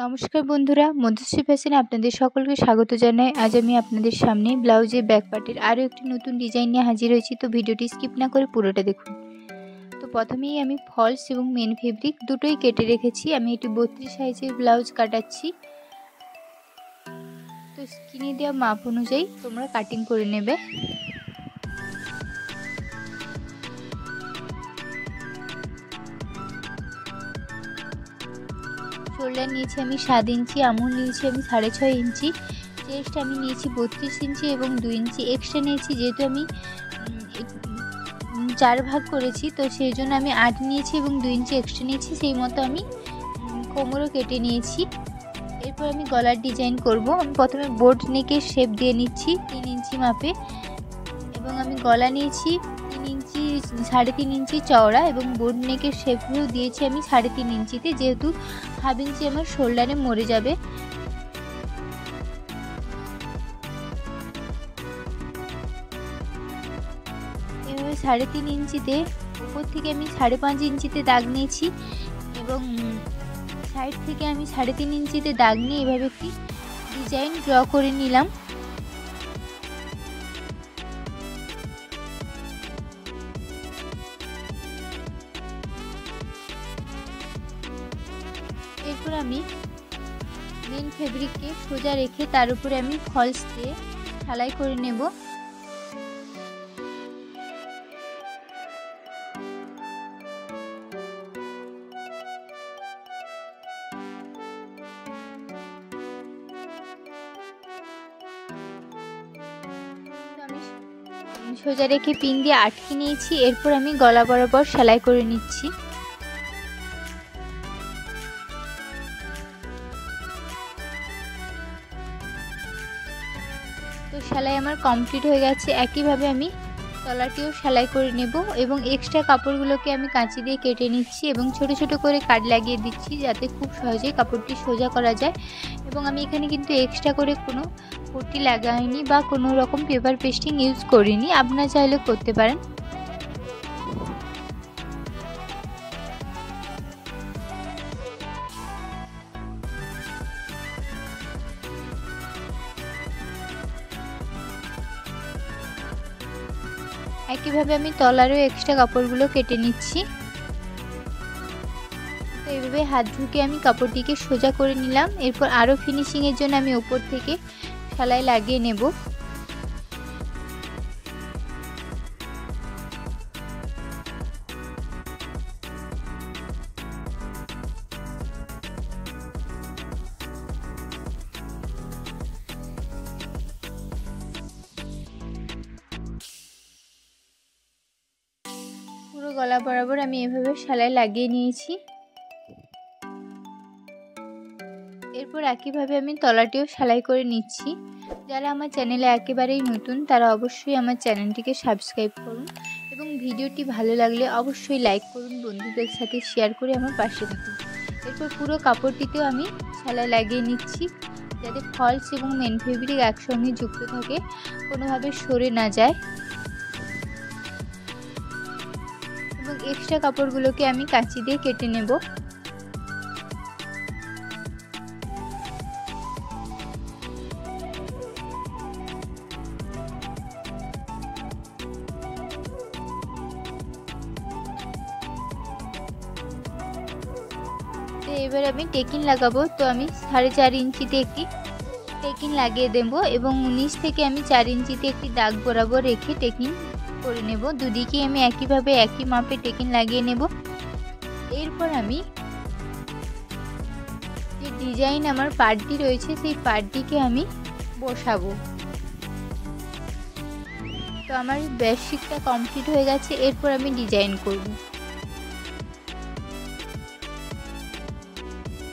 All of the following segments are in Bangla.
নমস্কার বন্ধুরা, মধুশ্রী ফ্যাশনে আপনাদের সকলকে স্বাগত জানাই। আজ আমি আপনাদের সামনে ব্লাউজের ব্যাক পার্টের আরও একটি নতুন ডিজাইন নিয়ে হাজির হয়েছি। তো ভিডিওটি স্কিপ না করে পুরোটা দেখুন। তো প্রথমেই আমি ফলস এবং মেন ফেব্রিক দুটোই কেটে রেখেছি। আমি এটি 32 সাইজের ব্লাউজ কাটাচ্ছি। তো স্ক্রিনে দেওয়া মাপ অনুযায়ী তোমরা কাটিং করে নেবে। শোল্ডার নিয়েছি আমি 7 ইঞ্চি, আমুল নিয়েছি আমি 6.5 ইঞ্চি, চেস্ট আমি নিয়েছি 32 ইঞ্চি এবং 2 ইঞ্চি এক্সট্রা নিয়েছি। যেহেতু আমি 4 ভাগ করেছি তো সেই জন্য আমি 8 নিয়েছি এবং 2 ইঞ্চি এক্সট্রা নিয়েছি। সেই মতো আমি কোমরও কেটে নিয়েছি। এরপর আমি গলার ডিজাইন করব। আমি প্রথমে বোট নেকের শেপ দিয়ে নিচ্ছি 3 ইঞ্চি মাপে, এবং আমি গলা নিয়েছি 3 ইঞ্চি 3.5 ইঞ্চি চওড়া, এবং বোট নেকের শেপগুলো দিয়েছি আমি 3.5 ইঞ্চিতে, যেহেতু হাফ ইঞ্চি আমার শোল্ডারে মরে যাবে। এভাবে 3.5 ইঞ্চিতে উপর থেকে আমি 5.5 ইঞ্চিতে দাগ নিয়েছি, এবং সাইড থেকে আমি 3.5 ইঞ্চিতে দাগ নিয়ে এভাবে একটি ডিজাইন ড্র করে নিলাম। এরপর আমি মেন ফেব্রিককে সোজা রেখে তার উপরে আমি ফলস দিয়ে সেলাই করে নেব। সোজা রেখে পিন দিয়ে আটকে নিয়েছি। এরপর আমি গলা বরাবর সেলাই করে নিচ্ছি। তো সেলাই আমার কমপ্লিট হয়ে গেছে। একইভাবে আমি তলাটিও সেলাই করে নেব, এবং এক্সট্রা কাপড়গুলোকে আমি কাঁচি দিয়ে কেটে নিচ্ছি এবং ছোট ছোট করে কাট লাগিয়ে দিচ্ছি, যাতে খুব সহজেই কাপড়টি সোজা করা যায়। এবং আমি এখানে কিন্তু এক্সট্রা করে কোনো পট্টি লাগাইনি বা কোনো রকম পেপার পেস্টিং ইউজ করিনি, আপনারা চাইলে করতে পারেন। একইভাবে আমি তলারও এক্সট্রা কাপড়গুলো কেটে নিচ্ছি। তো এইভাবে হাত ঢুকে আমি কাপড়টিকে সোজা করে নিলাম। এরপর আরও ফিনিশিংয়ের জন্য আমি উপর থেকে সেলাই লাগিয়ে নেব। পুরো গলা বরাবর আমি এভাবে সেলাই লাগিয়ে নিয়েছি। এরপর একইভাবে আমি তলাটিও সেলাই করে নিচ্ছি। যারা আমার চ্যানেলে একেবারেই নতুন তারা অবশ্যই আমার চ্যানেলটিকে সাবস্ক্রাইব করুন, এবং ভিডিওটি ভালো লাগলে অবশ্যই লাইক করুন, বন্ধুদের সাথে শেয়ার করে আমার পাশে থাকুন। এরপর পুরো কাপড়টিতেও আমি সেলাই লাগিয়ে নিচ্ছি, যাতে ফলস এবং মেন ফেব্রিক একসঙ্গে যুক্ত থাকে, কোনোভাবে সরে না যায়। এবং এক্সট্রা কাপড়গুলোকে আমি কাঁচি দিয়ে কেটে নেব। এবার আমি টেকিং লাগাবো। তো আমি 4.5 ইঞ্চিতে একটি টেকিং লাগিয়ে দেব, এবং 19 থেকে আমি 4 ইঞ্চিতে একটি দাগ বরাবর রেখে টেকিং করে নেব। দুদিকে আমি একইভাবে একই মাপে টেকিং লাগিয়ে নেব। এরপর আমি যে ডিজাইন আমার পার্টটি রয়েছে সেই পার্টটিকে আমি বসাবো। তো আমার বেসিকটা কমপ্লিট হয়ে গেছে। এরপর আমি ডিজাইন করব।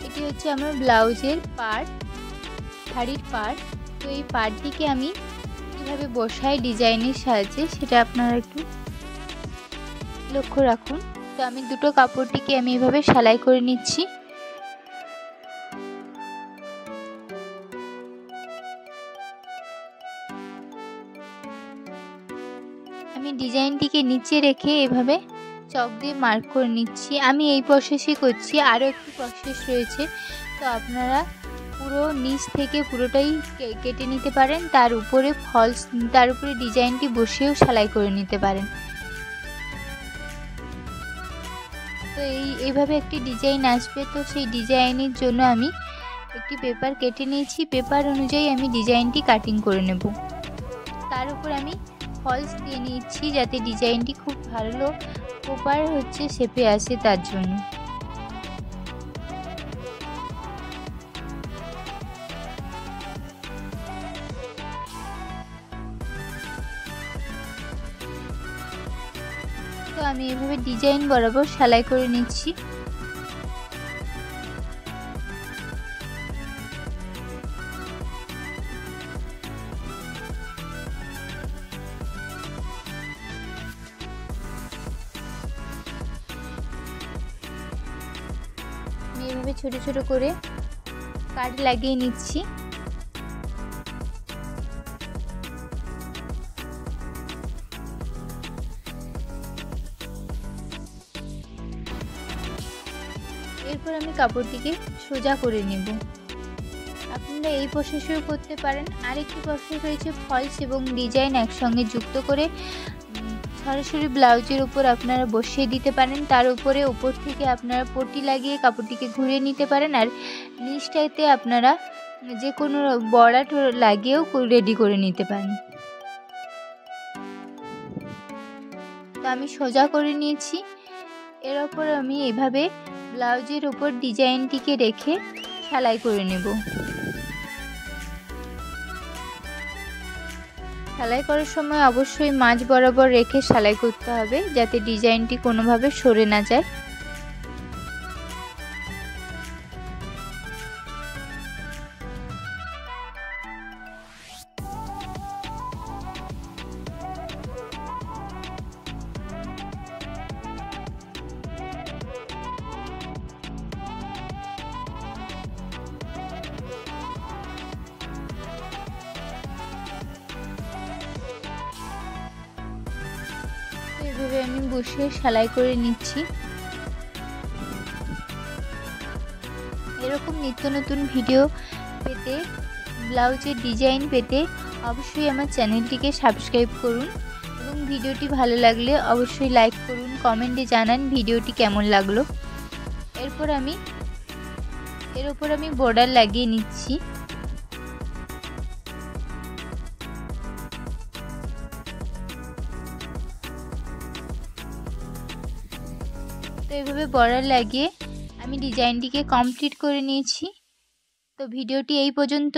এটি হচ্ছে আমার ব্লাউজের পার্ট, শাড়ির পার্ট। তো এই পার্টটিকে আমি কীভাবে বসাই ডিজাইনের সাহায্যে সেটা আপনারা একটু লক্ষ্য রাখুন। তো আমি দুটো কাপড়টিকে আমি এভাবে সেলাই করে নিচ্ছি। আমি ডিজাইনটিকে নিচে রেখে এভাবে চক দিয়ে মার্ক করে নিচ্ছি। আমি এই প্রসেসই করছি, আরও একটি প্রসেস রয়েছে, তো আপনারা পুরো নিচ থেকে পুরোটাই কেটে নিতে পারেন, তার উপরে ডিজাইনটি বসিয়েও সেলাই করে নিতে পারেন। তো এইভাবে একটি ডিজাইন আসবে। তো সেই ডিজাইনের জন্য আমি একটি পেপার কেটে নিয়েছি, পেপার অনুযায়ী আমি ডিজাইনটি কাটিং করে নেব। তার উপর আমি ফলস দিয়ে নিচ্ছি যাতে ডিজাইনটি খুব ভালো প্রপার শেপে আসে তার জন্য। তো আমি এভাবে ডিজাইন বরাবর সেলাই করে নিচ্ছি। আমি এভাবে ছোট ছোট করে কাট লাগিয়ে নিচ্ছি। এরপর আমি কাপড়টিকে সোজা করে নেব। আপনারা এই প্রসেসও করতে পারেন। আরেকটি প্রসেস রয়েছে, ফলস এবং ডিজাইন একসঙ্গে যুক্ত করে সরাসরি ব্লাউজের উপর আপনারা বসিয়ে দিতে পারেন। তার উপর থেকে আপনারা পট্টি লাগিয়ে কাপড়টিকে ঘুরিয়ে নিতে পারেন, আর নিচটাতে আপনারা যে কোনো বর্ডার লাগিয়েও রেডি করে নিতে পারেন। তো আমি সোজা করে নিয়েছি। এর ওপর আমি এভাবে ব্লাউজের উপর ডিজাইনটিকে রেখে সেলাই করে নেব। সেলাই করার সময় অবশ্যই মাঝ বরাবর রেখে সেলাই করতে হবে যাতে ডিজাইনটি কোনোভাবে সরে না যায়। এভাবে আমি বসিয়ে সেলাই করে নিচ্ছি। এরকম নিত্য নতুন ভিডিও পেতে, ব্লাউজের ডিজাইন পেতে অবশ্যই আমার চ্যানেলটিকে সাবস্ক্রাইব করুন এবং ভিডিওটি ভালো লাগলে অবশ্যই লাইক করুন, কমেন্টে জানান ভিডিওটি কেমন লাগলো। এর উপর আমি বর্ডার লাগিয়ে নিচ্ছি। তো এইভাবে বর্ডার লাগিয়ে আমি ডিজাইনটিকে কমপ্লিট করে নিয়েছি। তো ভিডিওটি এই পর্যন্ত।